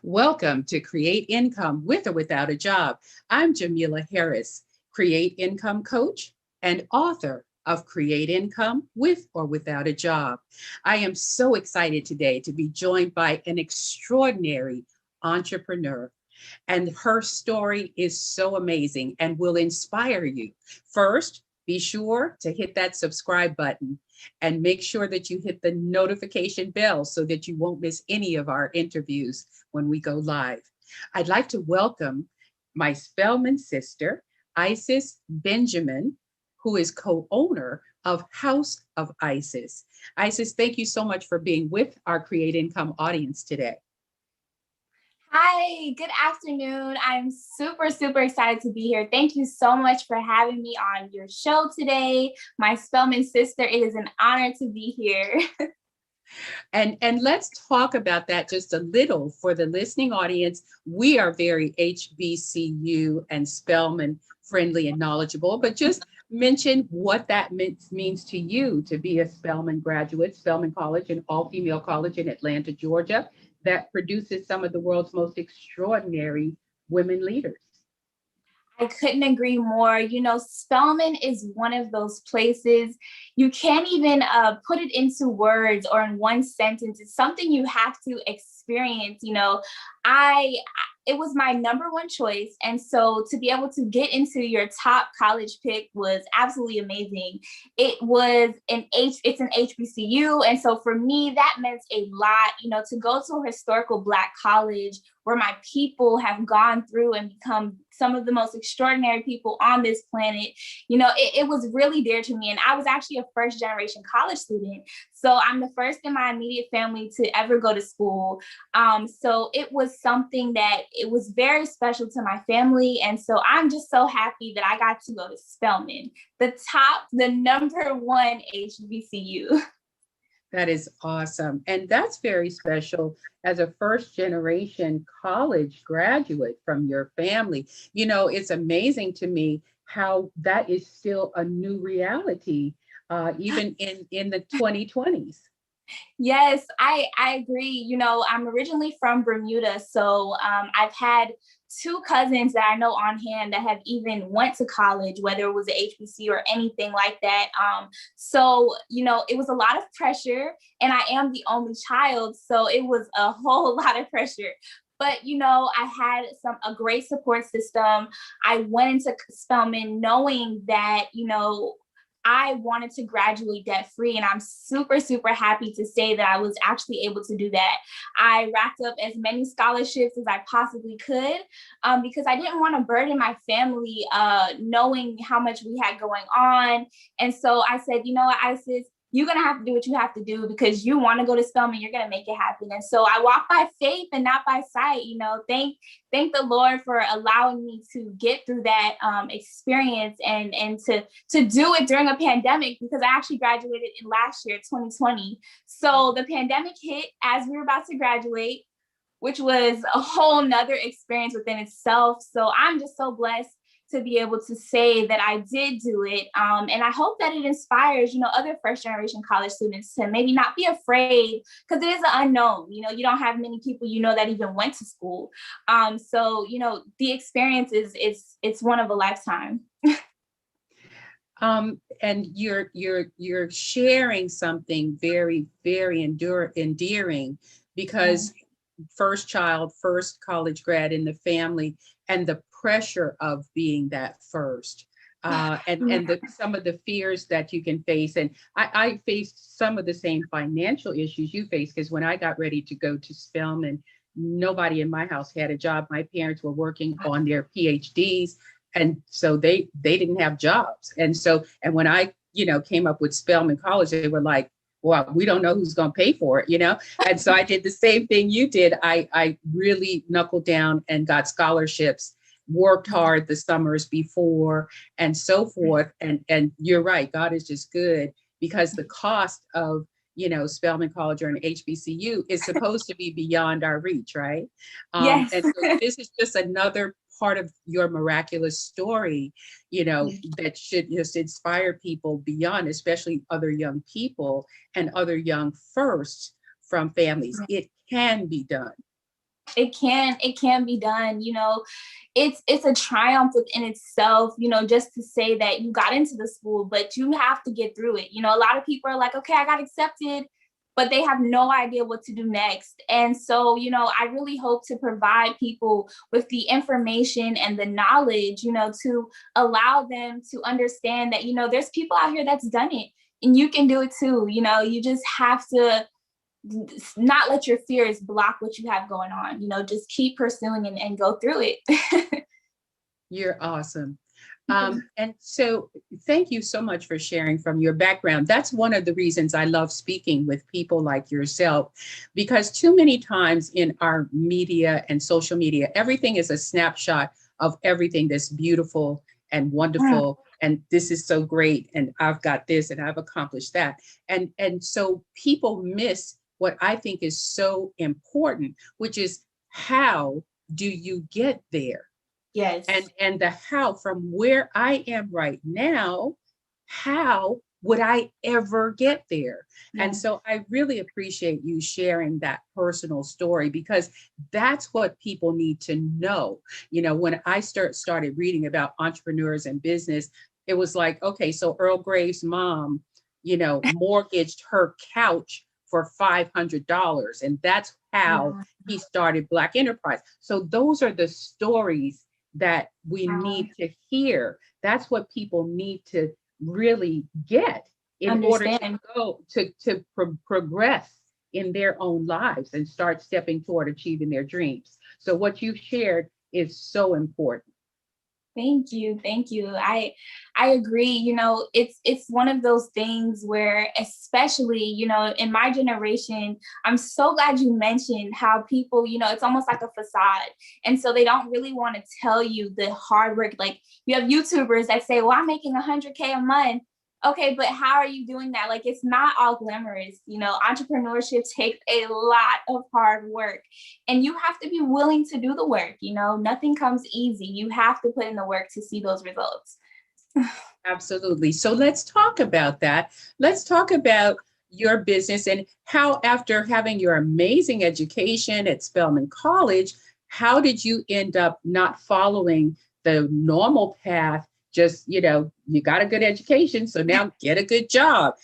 Welcome to Create Income with or Without a Job. I'm Jamila Harris, Create Income Coach and author of Create Income with or Without a Job. I am so excited today to be joined by an extraordinary entrepreneur. And her story is so amazing and will inspire you. First, be sure to hit that subscribe button and make sure that you hit the notification bell so that you won't miss any of our interviews when we go live. I'd like to welcome my Spelman sister, Isis Benjamin, who is co-owner of House of Isis. Isis, thank you so much for being with our Create Income audience today. Hi, good afternoon. I'm super excited to be here. Thank you so much for having me on your show today. My Spelman sister, it is an honor to be here. And let's talk about that just a little for the listening audience. We are very HBCU and Spelman friendly and knowledgeable, but just mention what that means to you to be a Spelman graduate, Spelman College, an all-female college in Atlanta, Georgia, that produces some of the world's most extraordinary women leaders. I couldn't agree more. You know, Spelman is one of those places you can't even put it into words or in one sentence. It's something you have to experience. I it was my number one choice. And so to be able to get into your top college pick was absolutely amazing. It's an HBCU. And so for me, that meant a lot, to go to a historical Black college where my people have gone through and become some of the most extraordinary people on this planet. It was really dear to me. And I was actually a first generation college student. So I'm the first in my immediate family to ever go to school. So it was something that it was very special to my family. And so I'm just so happy that I got to go to Spelman, the number one HBCU. That is awesome. And that's very special as a first generation college graduate from your family. It's amazing to me how that is still a new reality, even in the 2020s. Yes, I agree. I'm originally from Bermuda, so I've had two cousins that I know on hand that have even went to college, whether it was a HBC or anything like that. So it was a lot of pressure, and I am the only child, so it was a whole lot of pressure. But I had a great support system. I went into Spelman knowing that I wanted to graduate debt free, and I'm super happy to say that I was actually able to do that. I racked up as many scholarships as I possibly could because I didn't want to burden my family knowing how much we had going on. And so I said, Isis, you're going to have to do what you have to do because you want to go to Spelman, you're going to make it happen. And so I walk by faith and not by sight. Thank the Lord for allowing me to get through that experience and to do it during a pandemic, because I actually graduated in last year, 2020. So the pandemic hit as we were about to graduate, which was a whole nother experience within itself. So I'm just so blessed to be able to say that I did do it. And I hope that it inspires, other first generation college students to maybe not be afraid, because it is an unknown. You don't have many people, that even went to school. So, the experience it's one of a lifetime. And you're sharing something very, very endearing, because first child, first college grad in the family, and the pressure of being that first, and some of the fears that you can face. And I faced some of the same financial issues you face, because when I got ready to go to Spelman, nobody in my house had a job. My parents were working on their PhDs, and so they didn't have jobs. And when I came up with Spelman College, they were like, well, we don't know who's going to pay for it, And so I did the same thing you did. I really knuckled down and got scholarships, worked hard the summers before, and so forth. And you're right, God is just good, because the cost of Spelman College or an HBCU is supposed to be beyond our reach, right? Yes. And so this is just another part of your miraculous story, that should just inspire people beyond, especially other young people and other young firsts from families. It can be done. It can be done. It's a triumph within itself, just to say that you got into the school, but you have to get through it. A lot of people are like, okay, I got accepted, but they have no idea what to do next. And so, I really hope to provide people with the information and the knowledge, to allow them to understand that, there's people out here that's done it and you can do it too. You just have to not let your fears block what you have going on. Just keep pursuing and go through it. You're awesome. And so thank you so much for sharing from your background. That's one of the reasons I love speaking with people like yourself, because too many times in our media and social media, everything is a snapshot of everything that's beautiful and wonderful. And this is so great. And I've got this and I've accomplished that. And so people miss what I think is so important, which is how do you get there? Yes. And the how from where I am right now, how would I ever get there? Yeah. And so I really appreciate you sharing that personal story, because that's what people need to know. When I started reading about entrepreneurs and business, it was like, okay, so Earl Grey's mom, mortgaged her couch for $500. And that's how he started Black Enterprise. So those are the stories that we need to hear. That's what people need to really get in order to go to progress in their own lives and start stepping toward achieving their dreams. So what you shared is so important. Thank you. I agree. It's one of those things where, especially, in my generation, I'm so glad you mentioned how people, it's almost like a facade. And so they don't really want to tell you the hard work. Like, you have YouTubers that say, well, I'm making $100K a month. Okay, but how are you doing that? Like, it's not all glamorous. Entrepreneurship takes a lot of hard work, and you have to be willing to do the work. Nothing comes easy. You have to put in the work to see those results. Absolutely. So let's talk about that. Let's talk about your business and how, after having your amazing education at Spelman College, how did you end up not following the normal path? Just, you got a good education, so now get a good job.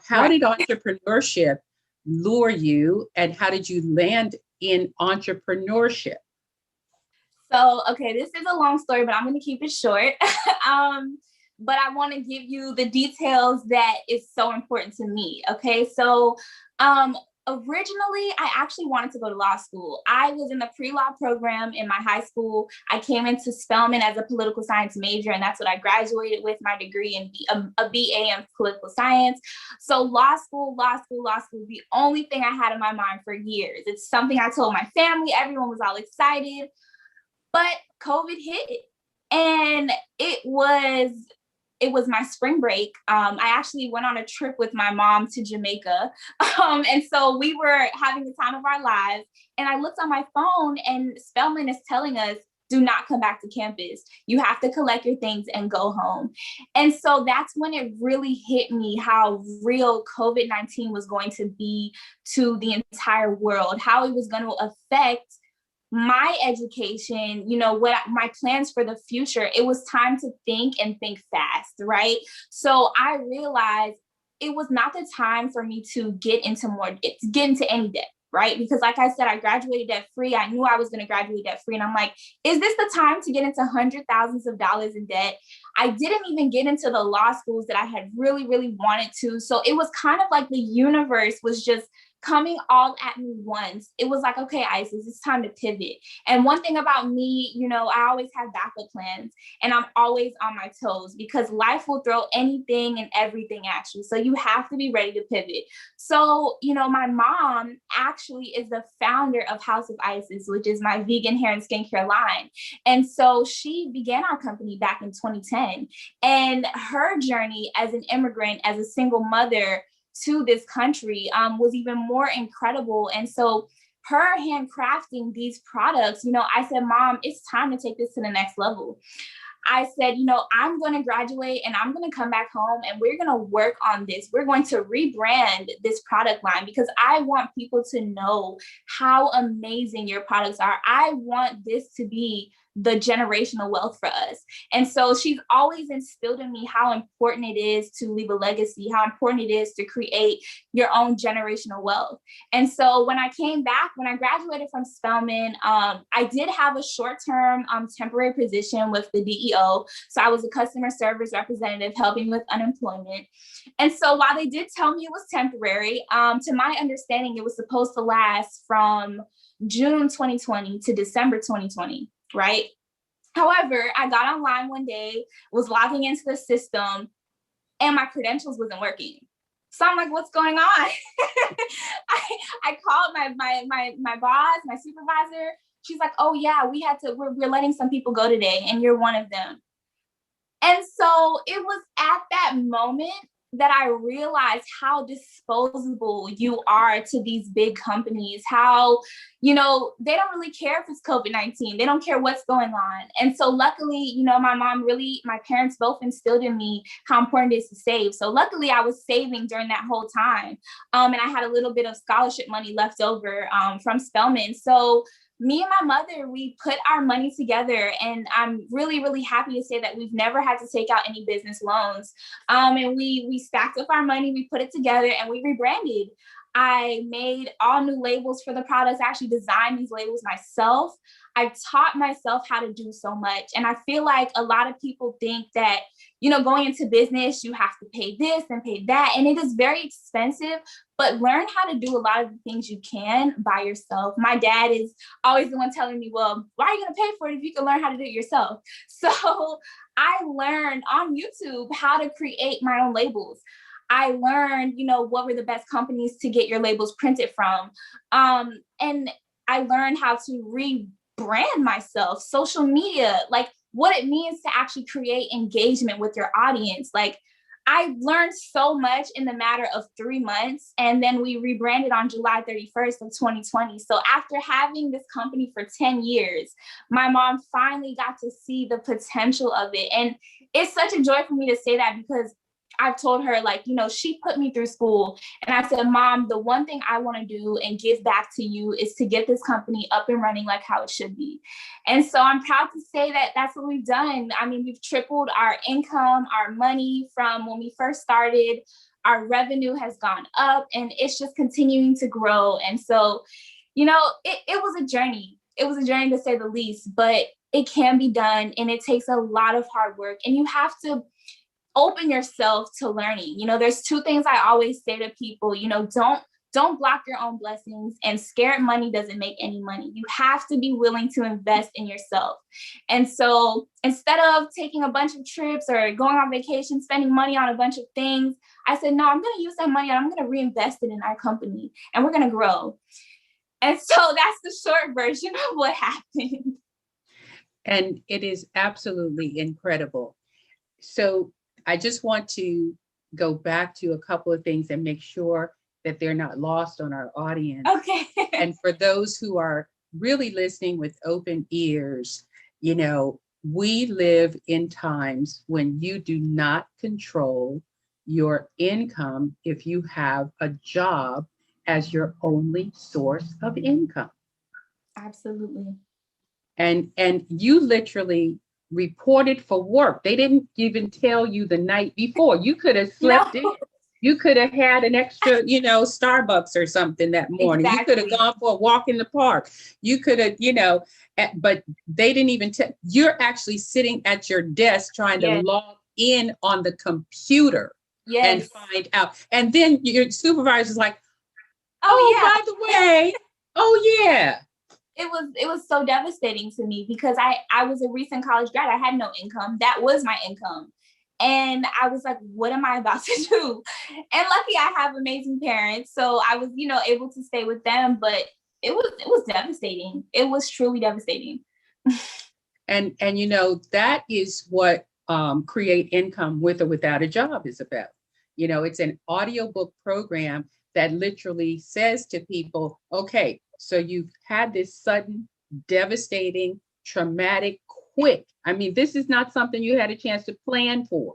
How did entrepreneurship lure you, and how did you land in entrepreneurship? So, okay, this is a long story, but I'm going to keep it short. But I want to give you the details that is so important to me. Okay, so originally, I actually wanted to go to law school. I was in the pre-law program in my high school. I came into Spelman as a political science major, and that's what I graduated with, my degree in a BA in political science. So law school, the only thing I had in my mind for years. It's something I told my family. Everyone was all excited, but COVID hit, and it was my spring break. I actually went on a trip with my mom to Jamaica. And so we were having the time of our lives. And I looked on my phone, and Spelman is telling us, do not come back to campus. You have to collect your things and go home. And so that's when it really hit me how real COVID-19 was going to be to the entire world, how it was going to affect my education, what my plans for the future. It was time to think fast, right? So I realized it was not the time for me to get into any debt, right? Because like I said, I graduated debt free. I knew I was going to graduate debt free. And I'm like, is this the time to get into hundreds of thousands of dollars in debt? I didn't even get into the law schools that I had really, really wanted to. So it was kind of like the universe was just coming all at me once. It was like, okay, Isis, it's time to pivot. And one thing about me, I always have backup plans, and I'm always on my toes, because life will throw anything and everything at you. So you have to be ready to pivot. So, my mom actually is the founder of House of Isis, which is my vegan hair and skincare line. And so she began our company back in 2010. And her journey as an immigrant, as a single mother to this country, was even more incredible. And so her handcrafting these products, I said, Mom, it's time to take this to the next level. I said, I'm going to graduate and I'm going to come back home and we're going to work on this. We're going to rebrand this product line because I want people to know how amazing your products are. I want this to be the generational wealth for us. And so she's always instilled in me how important it is to leave a legacy, how important it is to create your own generational wealth. And so when I came back, when I graduated from Spelman, I did have a short-term temporary position with the DEO. So I was a customer service representative helping with unemployment. And so while they did tell me it was temporary, to my understanding, it was supposed to last from June 2020 to December 2020. Right. However, I got online one day, was logging into the system, and my credentials wasn't working. So I'm like, what's going on? I called my boss, my supervisor. She's like, oh yeah, we're letting some people go today, and you're one of them. And so it was at that moment that I realized how disposable you are to these big companies, how, they don't really care if it's COVID-19. They don't care what's going on. And so luckily, my parents both instilled in me how important it is to save. So luckily I was saving during that whole time. And I had a little bit of scholarship money left over from Spelman. So me and my mother, we put our money together, and I'm really, really happy to say that we've never had to take out any business loans. And we stacked up our money, we put it together, and we rebranded. I made all new labels for the products. I actually designed these labels myself. I taught myself how to do so much. And I feel like a lot of people think that, going into business, you have to pay this and pay that. And it is very expensive, but learn how to do a lot of the things you can by yourself. My dad is always the one telling me, well, why are you going to pay for it if you can learn how to do it yourself? So I learned on YouTube how to create my own labels. I learned, what were the best companies to get your labels printed from. And I learned how to rebrand myself, social media, like what it means to actually create engagement with your audience. Like I learned so much in the matter of 3 months, and then we rebranded on July 31st of 2020. So after having this company for 10 years, my mom finally got to see the potential of it. And it's such a joy for me to say that because I've told her, she put me through school, and I said, Mom, the one thing I want to do and give back to you is to get this company up and running like how it should be. And so I'm proud to say that that's what we've done. I mean, we've tripled our income, our money from when we first started. Our revenue has gone up, and it's just continuing to grow. And so, it was a journey. It was a journey to say the least, but it can be done, and it takes a lot of hard work, and you have to open yourself to learning. There's two things I always say to people, don't block your own blessings, and scared money doesn't make any money. You have to be willing to invest in yourself. And so instead of taking a bunch of trips or going on vacation, spending money on a bunch of things, I said, no, I'm going to use that money and I'm going to reinvest it in our company, and we're going to grow. And so that's the short version of what happened. And it is absolutely incredible. So I just want to go back to a couple of things and make sure that they're not lost on our audience. Okay. And for those who are really listening with open ears, we live in times when you do not control your income if you have a job as your only source of income. Absolutely. And you literally reported for work. They didn't even tell you the night before. You could have slept in. You could have had an extra, Starbucks or something that morning. Exactly. You could have gone for a walk in the park. You could have, but they didn't even tell. You're actually sitting at your desk trying to log in on the computer and find out. And then your supervisor's like, by the way, It was so devastating to me because I was a recent college grad. I had no income. That was my income. And I was like, what am I about to do? And lucky I have amazing parents. So I was, able to stay with them, but it was devastating. It was truly devastating. And that is what Create Income with or without a job is about. It's an audiobook program that literally says to people, okay, so you've had this sudden, devastating, traumatic quick. I mean, this is not something you had a chance to plan for.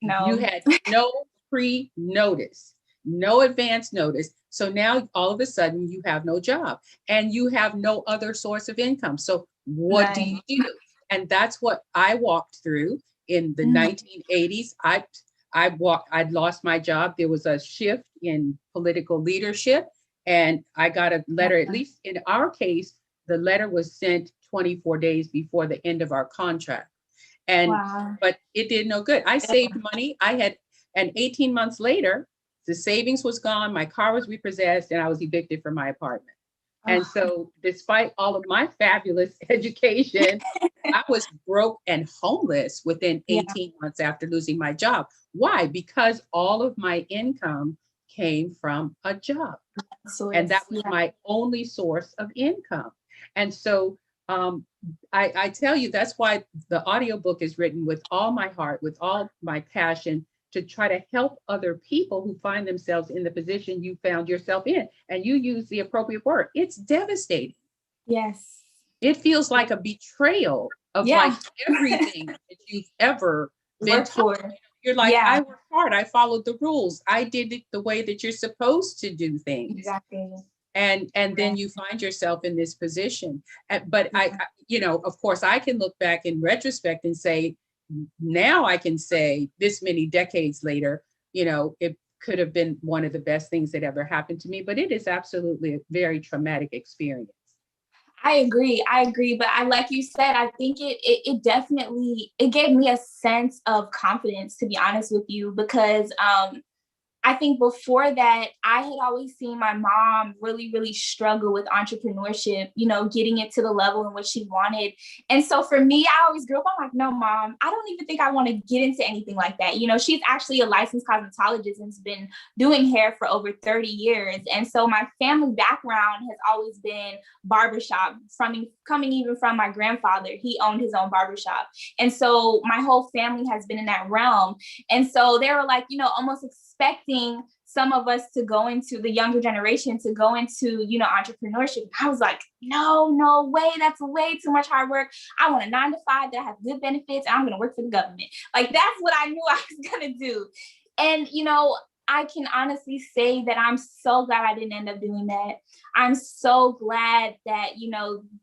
You No. had no pre-notice, no advance notice. So now all of a sudden you have no job and you have no other source of income. So what do you do? And that's what I walked through in the 1980s. I'd lost my job. There was a shift in political leadership, and I got a letter, at least in our case, the letter was sent 24 days before the end of our contract. And but it did no good. I saved money. And 18 months later, the savings was gone, my car was repossessed, and I was evicted from my apartment. And so despite all of my fabulous education, I was broke and homeless within 18 months after losing my job. Why? Because all of my income came from a job. And that was my only source of income. And so I tell you, that's why the audiobook is written with all my heart, with all my passion, to try to help other people who find themselves in the position you found yourself in. And you use the appropriate word. It's devastating. Yes. It feels like a betrayal of like everything that you've ever been taught. You're like, I worked hard. I followed the rules. I did it the way that you're supposed to do things. Exactly. And then you find yourself in this position. But I, of course, I can look back in retrospect and say, now I can say this many decades later, it could have been one of the best things that ever happened to me, but it is absolutely a very traumatic experience. I agree. But like you said, I think it definitely, it gave me a sense of confidence, to be honest with you, because I think before that, I had always seen my mom really, really struggle with entrepreneurship, getting it to the level in which she wanted. And so for me, I always grew up, I'm like, no, Mom, I don't even think I want to get into anything like that. She's actually a licensed cosmetologist and has been doing hair for over 30 years. And so my family background has always been barbershop, coming even from my grandfather. He owned his own barbershop. And so my whole family has been in that realm. And so they were like, almost expecting some of us to go into the younger generation to go into, entrepreneurship. I was like, no way. That's way too much hard work. I want a 9-to-5 that has good benefits. And I'm going to work for the government. Like, that's what I knew I was going to do. And, I can honestly say that I'm so glad I didn't end up doing that. I'm so glad that,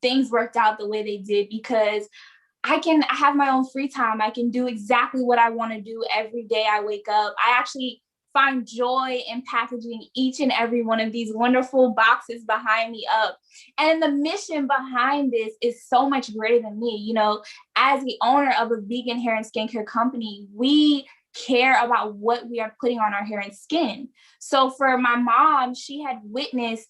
things worked out the way they did, because I have my own free time. I can do exactly what I want to do every day I wake up. I actually find joy in packaging each and every one of these wonderful boxes behind me up. And the mission behind this is so much greater than me. As the owner of a vegan hair and skincare company, we care about what we are putting on our hair and skin. So for my mom, she had witnessed,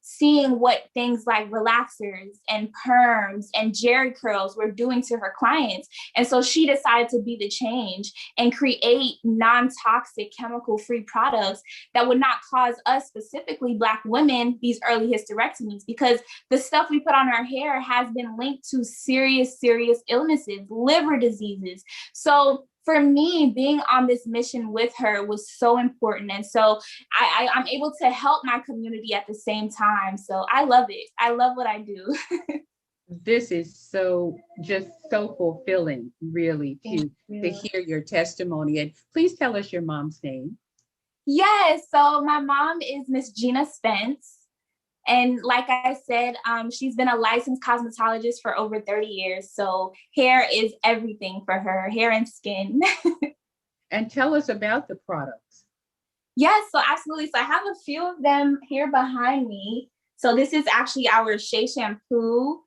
seeing what things like relaxers and perms and jerry curls were doing to her clients. And so she decided to be the change and create non-toxic, chemical-free products that would not cause us, specifically Black women, these early hysterectomies, because the stuff we put on our hair has been linked to serious, serious illnesses, liver diseases. So for me, being on this mission with her was so important. And so I'm able to help my community at the same time. So I love it. I love what I do. This is just so fulfilling, really, to hear your testimony. And please tell us your mom's name. Yes. So my mom is Miss Gina Spence. And like I said, she's been a licensed cosmetologist for over 30 years. So hair is everything for her, hair and skin. And tell us about the products. Yes, so absolutely. So I have a few of them here behind me. So this is actually our Shea shampoo.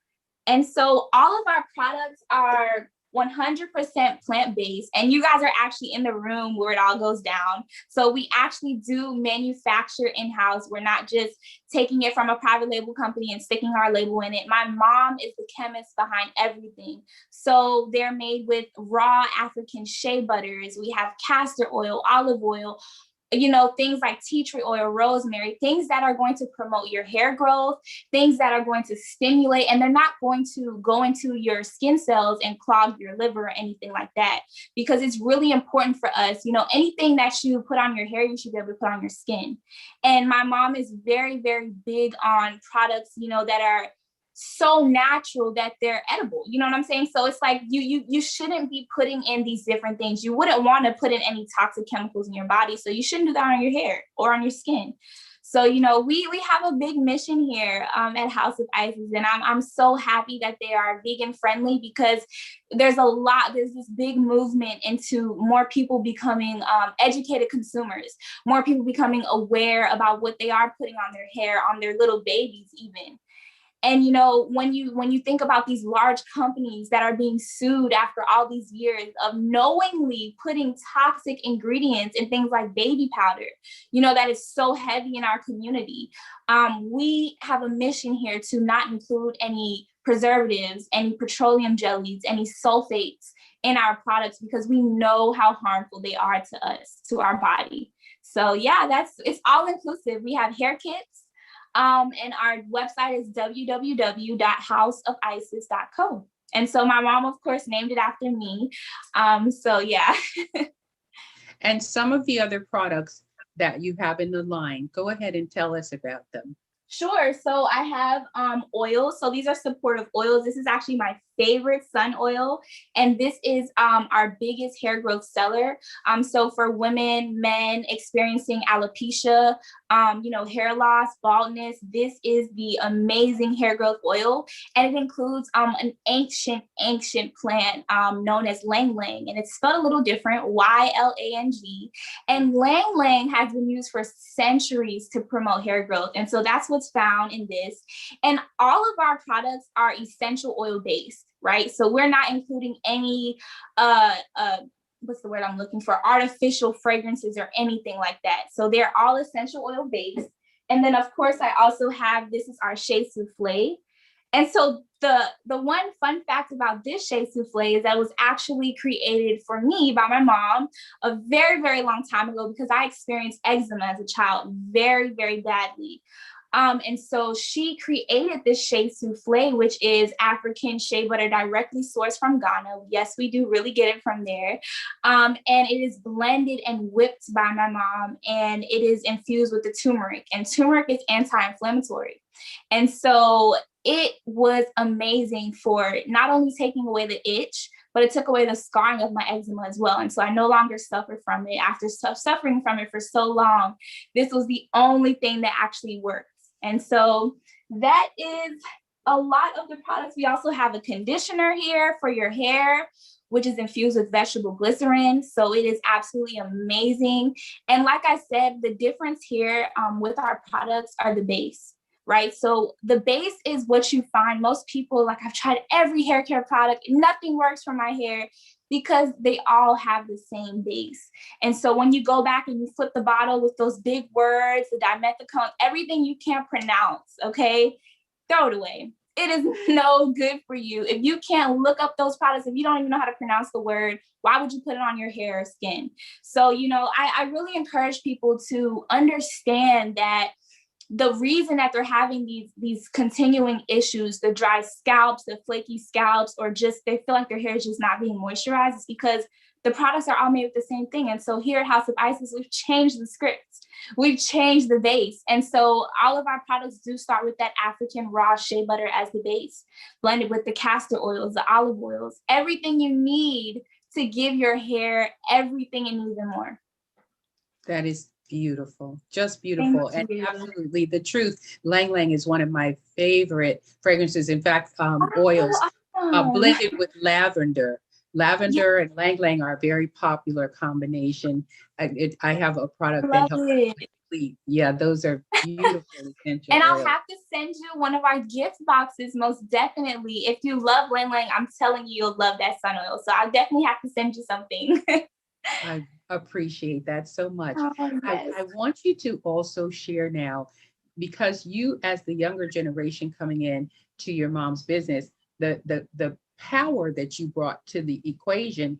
And so all of our products are 100% plant-based, and you guys are actually in the room where it all goes down. So we actually do manufacture in-house. We're not just taking it from a private label company and sticking our label in it. My mom is the chemist behind everything. So they're made with raw African shea butters. We have castor oil, olive oil, things like tea tree oil, rosemary, things that are going to promote your hair growth, things that are going to stimulate, and they're not going to go into your skin cells and clog your liver or anything like that, because it's really important for us. Anything that you put on your hair, you should be able to put on your skin. And my mom is very, very big on products, that are so natural that they're edible. You know what I'm saying? So it's like you shouldn't be putting in these different things. You wouldn't want to put in any toxic chemicals in your body. So you shouldn't do that on your hair or on your skin. So, you know, we have a big mission here at House of Ices, and I'm so happy that they are vegan friendly, because there's this big movement into more people becoming educated consumers, more people becoming aware about what they are putting on their hair, on their little babies even. And, you know, when you think about these large companies that are being sued after all these years of knowingly putting toxic ingredients in things like baby powder, you know, that is so heavy in our community. We have a mission here to not include any preservatives, any petroleum jellies, any sulfates in our products, because we know how harmful they are to us, to our body. So yeah, it's all inclusive. We have hair kits. And our website is www.houseofices.co. And so my mom, of course, named it after me. So yeah. And some of the other products that you have in the line, go ahead and tell us about them. Sure. So I have oils. So these are supportive oils. This is actually my favorite sun oil. And this is our biggest hair growth seller. So for women, men experiencing alopecia, you know, hair loss, baldness, this is the amazing hair growth oil. And it includes an ancient plant known as lang lang. And it's spelled a little different, YLANG. And lang lang has been used for centuries to promote hair growth. And so that's what's found in this. And all of our products are essential oil based, right? So we're not including any what's the word I'm looking for, artificial fragrances or anything like that. So they're all essential oil based. And then of course I also have, this is our Shea Souffle. And so the one fun fact about this Shea Souffle is that it was actually created for me by my mom a very, very long time ago, because I experienced eczema as a child very, very badly. And so she created this Shea Souffle, which is African shea butter directly sourced from Ghana. Yes, we do really get it from there. And it is blended and whipped by my mom, and it is infused with the turmeric, and turmeric is anti-inflammatory. And so it was amazing for not only taking away the itch, but it took away the scarring of my eczema as well. And so I no longer suffer from it. After suffering from it for so long, this was the only thing that actually worked. And so that is a lot of the products. We also have a conditioner here for your hair, which is infused with vegetable glycerin. So it is absolutely amazing. And like I said, the difference here with our products are the base, right? So the base is what you find. Most people, like, I've tried every hair care product, nothing works for my hair, because they all have the same base. And so when you go back and you flip the bottle with those big words, the dimethicone, everything you can't pronounce, okay, throw it away. It is no good for you. If you can't look up those products, if you don't even know how to pronounce the word, why would you put it on your hair or skin? So, you know, I really encourage people to understand that the reason that they're having these continuing issues, the dry scalps, the flaky scalps, or just they feel like their hair is just not being moisturized, is because the products are all made with the same thing. And so here at House of Ices, we've changed the script. We've changed the base. And so all of our products do start with that African raw shea butter as the base, blended with the castor oils, the olive oils, everything you need to give your hair everything and even more. That is beautiful, just beautiful. And absolutely the truth. Lang Lang is one of my favorite fragrances. In fact, oils blended with lavender. Lavender and Lang Lang are a very popular combination. I have a product that helps complete. Yeah, those are beautiful essential And I'll oils. have to send you one of our gift boxes, most definitely. If you love Lang Lang, I'm telling you, you'll love that sun oil. So I'll definitely have to send you something. I appreciate that so much. Oh, yes. I want you to also share now, because you, as the younger generation coming in to your mom's business, the power that you brought to the equation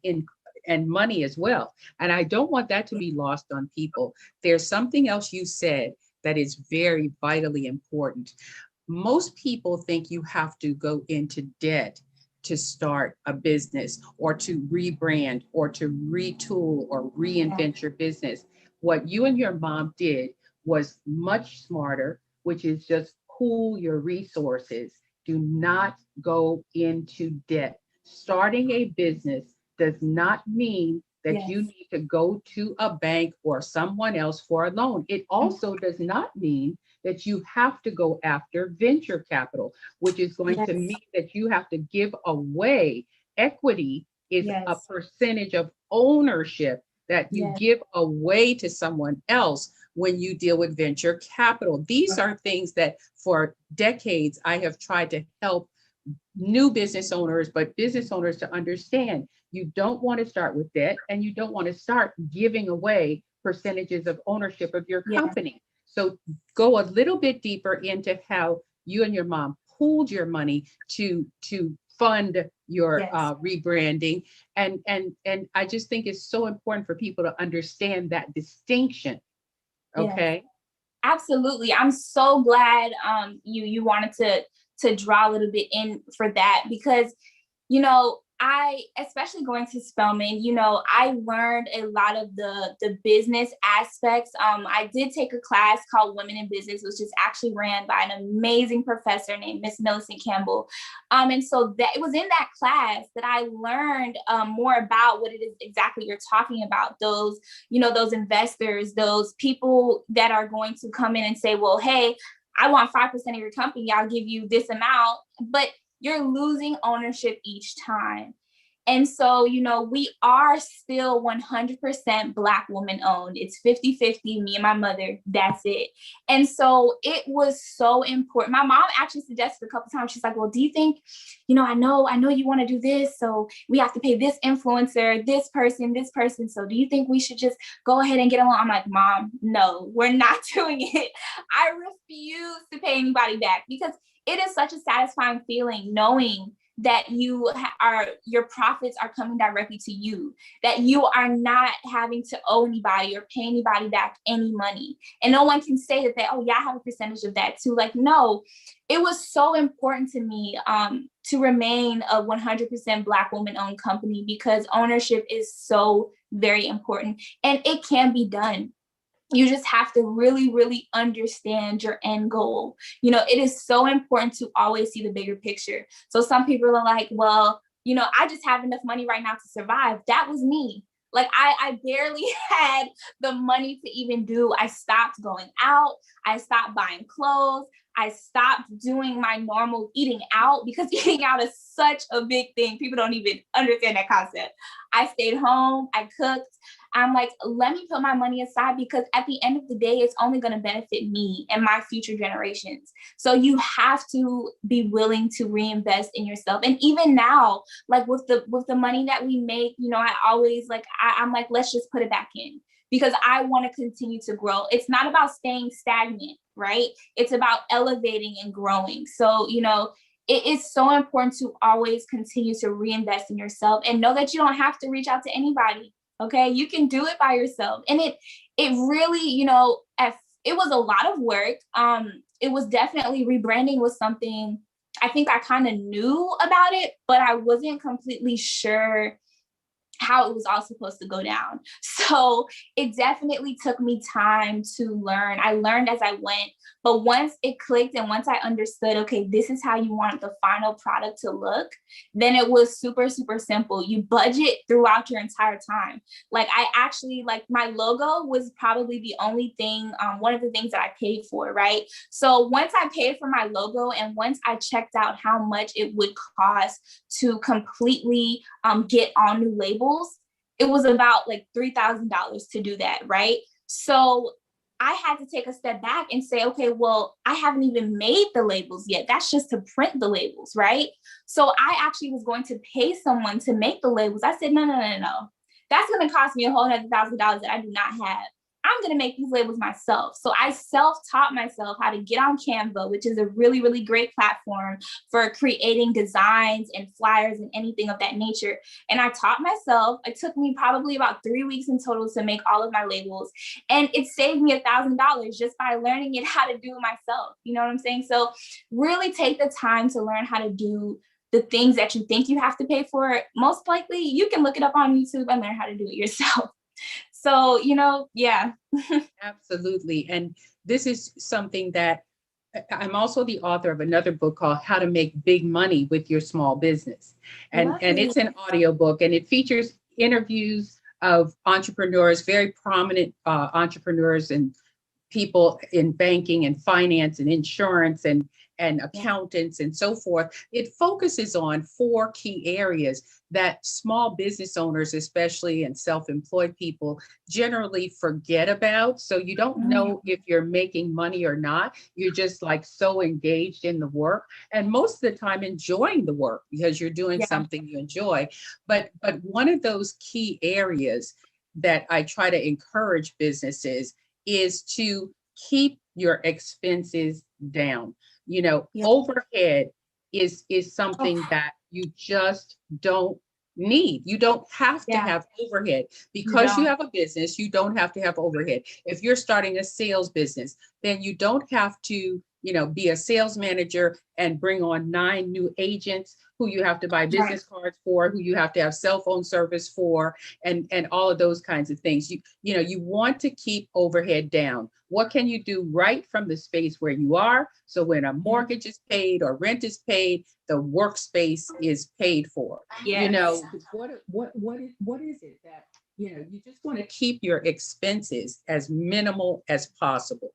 and money as well. And I don't want that to be lost on people. There's something else you said that is very vitally important. Most people think you have to go into debt to start a business or to rebrand or to retool or reinvent your business. What you and your mom did was much smarter, which is just pool your resources Do not go into debt. Starting a business does not mean that you Yes. need to go to a bank or someone else for a loan. It also does not mean that you have to go after venture capital, which is going to Yes. mean that you have to give away equity is a Yes. percentage of ownership that you Yes. give away to someone else when you deal with venture capital. These are things that for decades I have tried to help new business owners, but business owners to understand you don't want to start with debt and you don't want to start giving away percentages of ownership of your Yes. company. So go a little bit deeper into how you and your mom pooled your money to fund your Yes. rebranding, and I just think it's so important for people to understand that distinction. Yes. Okay. Absolutely. I'm so glad you wanted to draw a little bit in for that, because I, especially going to Spelman, I learned a lot of the business aspects. I did take a class called Women in Business, which is actually ran by an amazing professor named Miss Millicent Campbell. And so that it was in that class that I learned more about what it is exactly you're talking about. Those investors, those people that are going to come in and say, well, hey, I want 5% of your company. I'll give you this amount, but you're losing ownership each time. And so, we are still 100% Black woman owned. It's 50-50, me and my mother, that's it. And so it was so important. My mom actually suggested a couple times, she's like, well, do you think, I know you want to do this. So we have to pay this influencer, this person. So do you think we should just go ahead and get along? I'm like, Mom, no, we're not doing it. I refuse to pay anybody back, because it is such a satisfying feeling knowing that your profits are coming directly to you, that you are not having to owe anybody or pay anybody back any money. And no one can say that oh yeah, I have a percentage of that too. Like, no, it was so important to me to remain a 100% Black woman owned company, because ownership is so very important and it can be done. You just have to really, really understand your end goal. It is so important to always see the bigger picture. So some people are like, well, I just have enough money right now to survive. That was me. Like I barely had the money to even I stopped going out. I stopped buying clothes. I stopped doing my normal eating out, because eating out is such a big thing. People don't even understand that concept. I stayed home. I cooked. I'm like, let me put my money aside, because at the end of the day, it's only going to benefit me and my future generations. So you have to be willing to reinvest in yourself. And even now, like with the money that we make, I always I'm like, let's just put it back in, because I want to continue to grow. It's not about staying stagnant, right? It's about elevating and growing. So, it is so important to always continue to reinvest in yourself and know that you don't have to reach out to anybody. Okay, you can do it by yourself. And it really, it was a lot of work. It was definitely, rebranding was something I think I kind of knew about it, but I wasn't completely sure how it was all supposed to go down. So it definitely took me time to learn. I learned as I went, but once it clicked and once I understood, okay, this is how you want the final product to look, then it was super, super simple. You budget throughout your entire time. Like I actually, my logo was probably the only thing, one of the things that I paid for, right? So once I paid for my logo and once I checked out how much it would cost to completely get all new labels, it was about like $3,000 to do that, right? So I had to take a step back and say, okay, well, I haven't even made the labels yet. That's just to print the labels, right? So I actually was going to pay someone to make the labels. I said, no. That's going to cost me a whole other $1,000 that I do not have. I'm going to make these labels myself. So I self-taught myself how to get on Canva, which is a really, really great platform for creating designs and flyers and anything of that nature. And I taught myself. It took me probably about 3 weeks in total to make all of my labels. And it saved me $1,000 just by learning it how to do it myself. You know what I'm saying? So really take the time to learn how to do the things that you think you have to pay for. Most likely you can look it up on YouTube and learn how to do it yourself. So, yeah. Absolutely. And this is something that I'm also the author of another book called How to Make Big Money with Your Small Business. And Lovely. it's an audiobook, and it features interviews of entrepreneurs, very prominent entrepreneurs and people in banking and finance and insurance and Yeah. accountants and so forth. It focuses on four key areas that small business owners, especially, and self-employed people generally forget about. So you don't Mm, know if you're making money or not. You're just like so engaged in the work, and most of the time enjoying the work because you're doing yeah. something you enjoy. But one of those key areas that I try to encourage businesses is to keep your expenses down. You know, Yeah. overhead is Oh, something that you just don't need. You don't have to yeah. have overhead You because you don't. have a business. You don't have to have overhead. If you're starting a sales business, then you don't have to, be a sales manager and bring on 9 new agents who you have to buy Right. business cards for, who you have to have cell phone service for, and all of those kinds of things. You want to keep overhead down. What can you do right from the space where you are? So when a Yeah. mortgage is paid or rent is paid, the workspace is paid for. You know, Yes. what is it that, you just want to keep your expenses as minimal as possible.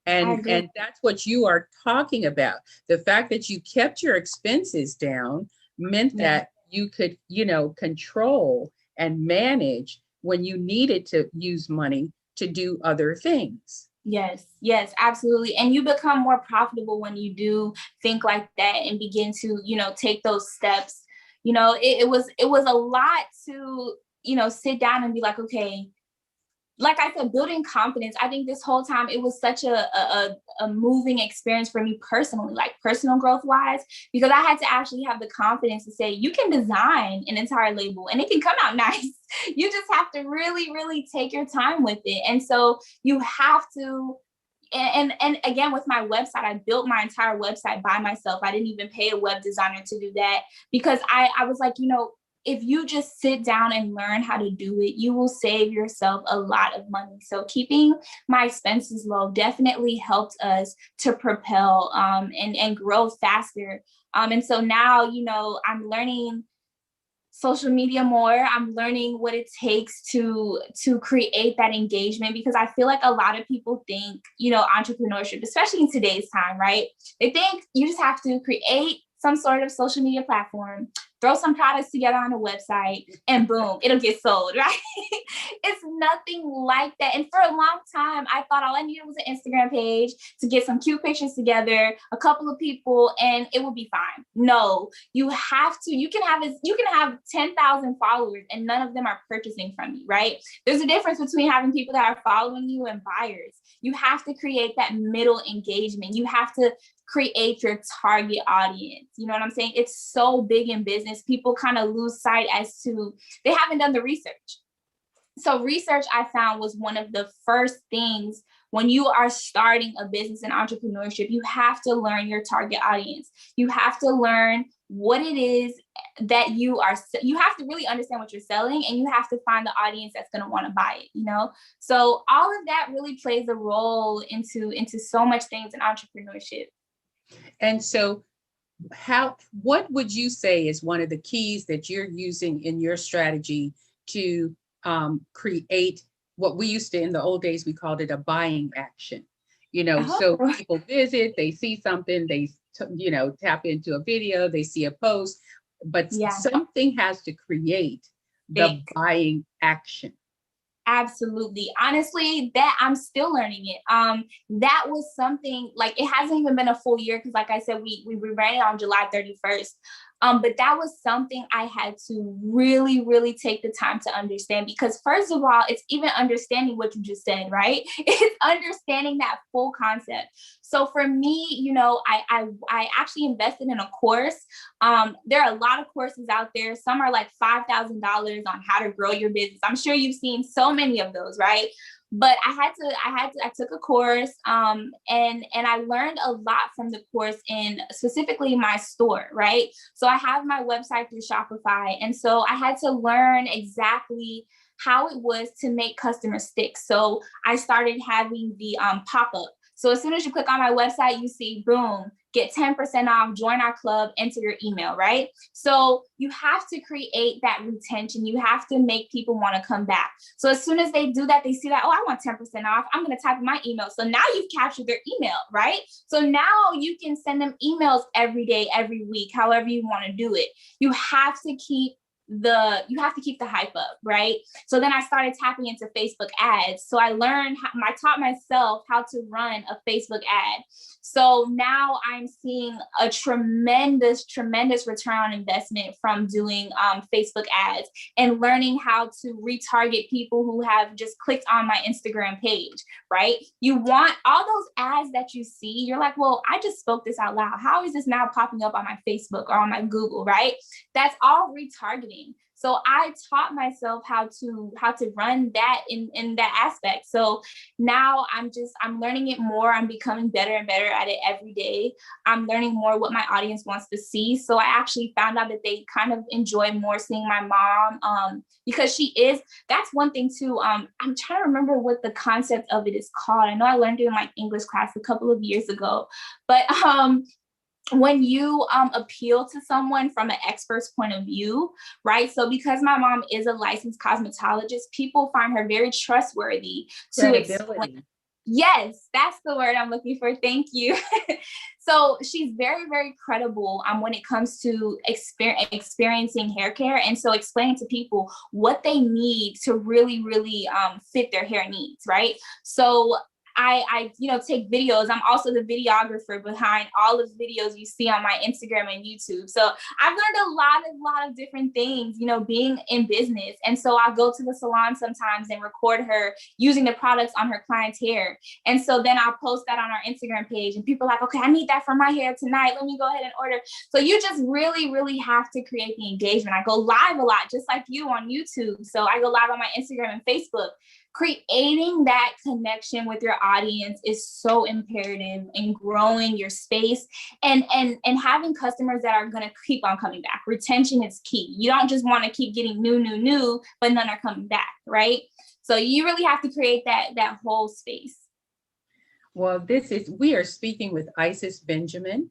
I And agree. that's what you are talking about. The fact that you kept your expenses down meant Yeah. that you could, control and manage when you needed to use money to do other things. Yes, yes, absolutely. And you become more profitable when you do think like that and begin to, take those steps. It was a lot to, sit down and be like, okay, like I said, building confidence. I think this whole time it was such a moving experience for me personally, like personal growth wise, because I had to actually have the confidence to say, you can design an entire label and it can come out nice. You just have to really, really take your time with it. And so you have to, and again, with my website, I built my entire website by myself. I didn't even pay a web designer to do that because I was like, if you just sit down and learn how to do it, you will save yourself a lot of money. So keeping my expenses low definitely helped us to propel and grow faster. And so now, I'm learning social media more. I'm learning what it takes to create that engagement, because I feel like a lot of people think, entrepreneurship, especially in today's time, right? They think you just have to create some sort of social media platform, throw some products together on a website, and boom, it'll get sold, right? It's nothing like that. And for a long time, I thought all I needed was an Instagram page to get some cute pictures together, a couple of people, and it would be fine. No, you have to, you can have 10,000 followers and none of them are purchasing from you, right? There's a difference between having people that are following you and buyers. You have to create that middle engagement. You have to create your target audience. You know what I'm saying? It's so big in business. People kind of lose sight as to, they haven't done the research. So research, I found, was one of the first things when you are starting a business in entrepreneurship. You have to learn your target audience. You have to learn what it is that you have to really understand what you're selling, and you have to find the audience that's going to want to buy it. So all of that really plays a role into so much things in entrepreneurship. And so what would you say is one of the keys that you're using in your strategy to create what we used to, in the old days, we called it a buying action? So Oh, people visit, they see something, they, tap into a video, they see a post, but yeah. something has to create the buying action. Absolutely. Honestly, that I'm still learning it. That was something, like, it hasn't even been a full year because, like I said, we ran it on July 31st. But that was something I had to really, really take the time to understand, because first of all, it's even understanding what you just said, right? It's understanding that full concept. So for me, I actually invested in a course. There are a lot of courses out there. Some are like $5,000 on how to grow your business. I'm sure you've seen so many of those, right? But I took a course, and I learned a lot from the course in specifically my store, right? So I have my website through Shopify. And so I had to learn exactly how it was to make customers stick. So I started having the pop-up. So as soon as you click on my website, you see, boom, get 10% off, join our club, enter your email, right? So you have to create that retention. You have to make people want to come back. So as soon as they do that, they see that, oh, I want 10% off. I'm going to type in my email. So now you've captured their email, right? So now you can send them emails every day, every week, however you want to do it. You have to keep the hype up, right? So then I started tapping into Facebook ads. So I taught myself how to run a Facebook ad. So now I'm seeing a tremendous return on investment from doing Facebook ads and learning how to retarget people who have just clicked on my Instagram page, right? You want all those ads that you see, you're like, well, I just spoke this out loud. How is this now popping up on my Facebook or on my Google, right? That's all retargeting. So I taught myself how to run that in that aspect. So now I'm learning it more. I'm becoming better and better at it every day. I'm learning more what my audience wants to see. So I actually found out that they kind of enjoy more seeing my mom because that's one thing too. I'm trying to remember what the concept of it is called. I know I learned it in my English class a couple of years ago, but when you appeal to someone from an expert's point of view, right? So because my mom is a licensed cosmetologist, people find her very trustworthy to explain. Yes, that's the word I'm looking for. Thank you. So she's very, very credible when it comes to experiencing hair care. And so explaining to people what they need to really, really fit their hair needs, right? So I take videos. I'm also the videographer behind all of the videos you see on my Instagram and YouTube. So I've learned a lot of different things, being in business. And so I'll go to the salon sometimes and record her using the products on her client's hair. And so then I'll post that on our Instagram page and people are like, okay, I need that for my hair tonight. Let me go ahead and order. So you just really, really have to create the engagement. I go live a lot, just like you on YouTube. So I go live on my Instagram and Facebook. Creating that connection with your audience is so imperative in growing your space and having customers that are going to keep on coming back. Retention is key. You don't just want to keep getting new, but none are coming back, right? So you really have to create that whole space. Well, we are speaking with Isis Benjamin,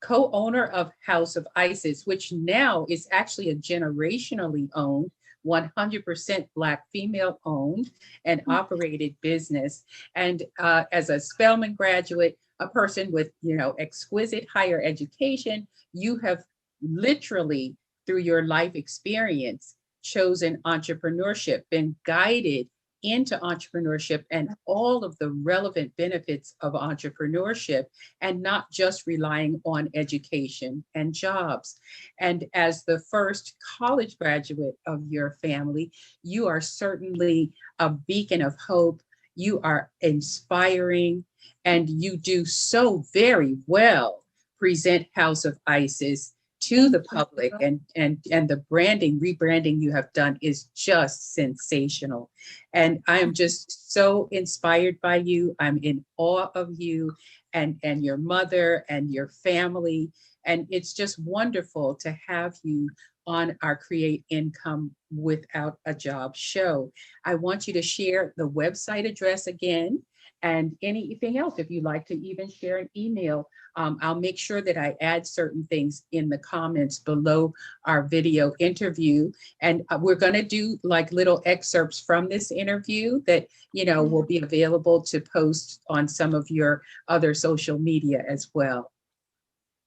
co-owner of House of Isis, which now is actually a generationally owned 100% Black female owned and operated business. And as a Spelman graduate, a person with, exquisite higher education, you have literally, through your life experience, chosen entrepreneurship, been guided into entrepreneurship and all of the relevant benefits of entrepreneurship, and not just relying on education and jobs. And as the first college graduate of your family, you are certainly a beacon of hope. You are inspiring, and you do so very well present House of Isis to the public, and the rebranding you have done is just sensational. And I am just so inspired by you. I'm in awe of you and your mother and your family. And it's just wonderful to have you on our Create Income Without a Job show. I want you to share the website address again and anything else. If you'd like to even share an email, I'll make sure that I add certain things in the comments below our video interview. And we're going to do like little excerpts from this interview that, will be available to post on some of your other social media as well.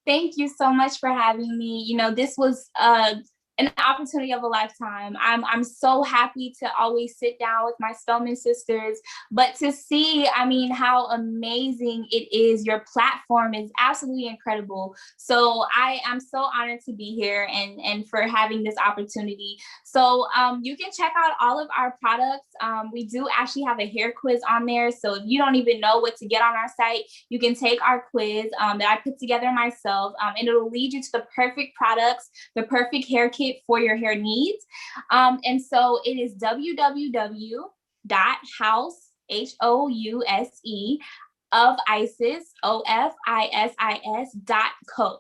Thank you so much for having me. This was an opportunity of a lifetime. I'm so happy to always sit down with my Spelman sisters, but to see, how amazing it is. Your platform is absolutely incredible. So I am so honored to be here and for having this opportunity. So you can check out all of our products. We do actually have a hair quiz on there. So if you don't even know what to get on our site, you can take our quiz that I put together myself, and it'll lead you to the perfect products, the perfect hair kit for your hair needs. And so it is www.house, of ISIS, OFISIS.co,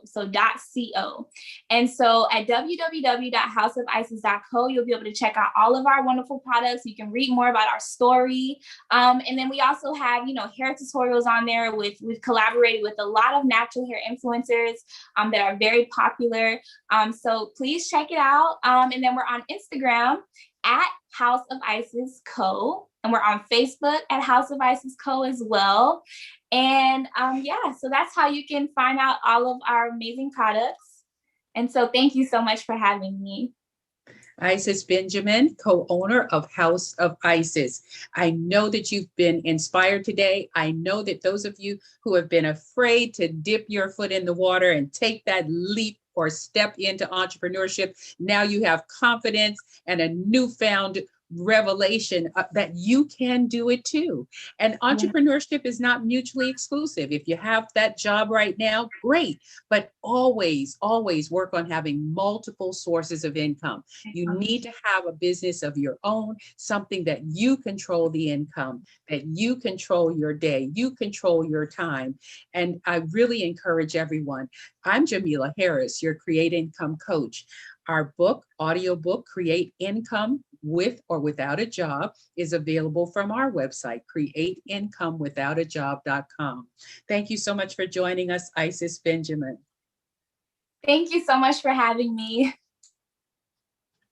so .co. And so at www.houseofisis.co, you'll be able to check out all of our wonderful products. You can read more about our story. And then we also have, hair tutorials on there. We've collaborated with a lot of natural hair influencers that are very popular. So please check it out. And then we're on Instagram at House of Isis Co. And we're on Facebook at House of Isis Co. as well. And so that's how you can find out all of our amazing products. And so thank you so much for having me. Isis Benjamin, co-owner of House of Isis. I know that you've been inspired today. I know that those of you who have been afraid to dip your foot in the water and take that leap or step into entrepreneurship, now you have confidence and a newfound revelation that you can do it too. And entrepreneurship is not mutually exclusive. If you have that job right now, great, but always work on having multiple sources of income. You need to have a business of your own, something that you control the income, that you control your day, you control your time. And I really encourage everyone. I'm Jamila Harris, your Create Income coach. Our book, audiobook, Create Income with or Without a Job, is available from our website, createincomewithoutajob.com. Thank you so much for joining us, Isis Benjamin. Thank you so much for having me.